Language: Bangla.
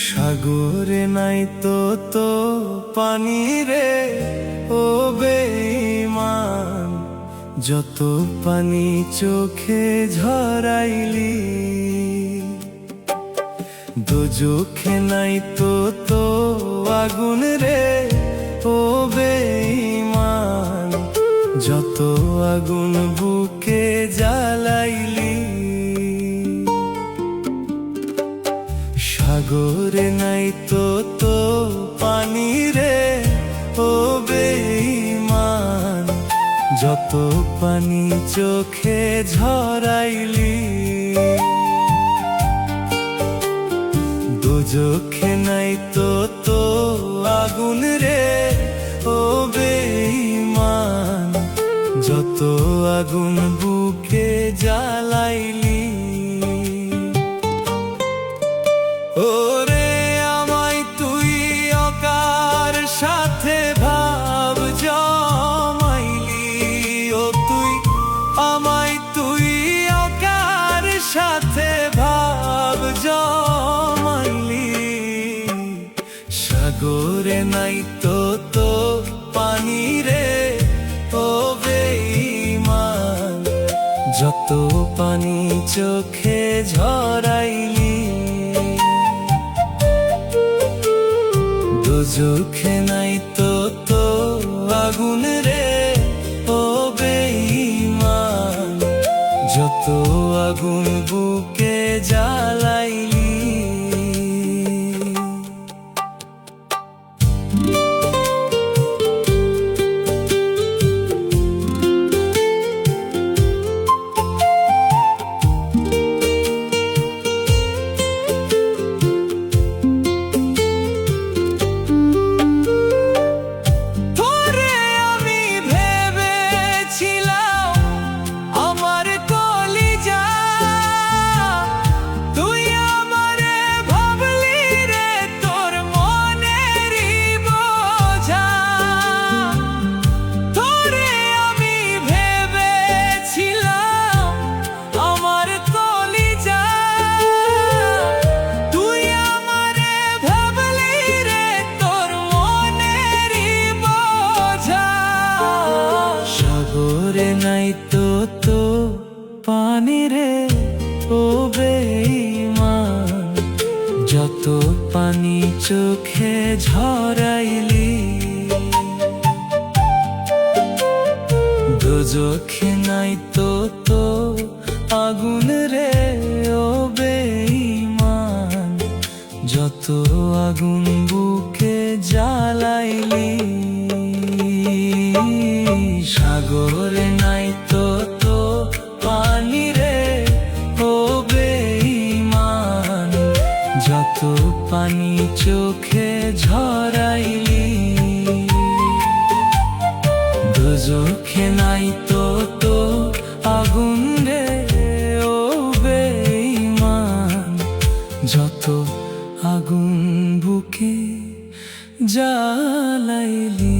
সাগরে নাই তো পানি রে ও বেঈমান, যত পানি চোখে ঝরাইলি। দোজখে নাই তো আগুন রে ও বেঈমান, যত আগুন বুকে জ্বালাইলি। সাগরে নাই তো পানি রে ও বেঈমান, যত পানি চোখে ঝরাইলি। দোজখে নাই তো আগুন রে ও বেঈমান, যত আগুন বুকে জ্বালাইলি। ওরে আমায় তুই অকার সাথে ভাব জমাইলি, ও তুই আমায় তুই অকার সাথে ভাব জমাইলি। সাগরে নাই তো পানি রে ও বেঈমান, যত পানি চোখে ঝরাইলি। দোজখে নাই তো আগুন রে ও বেঈমান, যত আগুন বুকে জ্বালাইলি। সাগরে নাই তো পানি রে ও বেঈমান, যত পানি চোখে ঝরাইলি। দোজখে নাই তো আগুন রে ও বেঈমান, যত আগুন বুকে জ্বালাইলি। সাগরে নাই তো পানি রে ও বেঈমান, যত পানি চোখে ঝরাইলি। দোজখে নাই তো আগুন রে ও বেঈমান, যত আগুন বুকে জ্বালাইলি।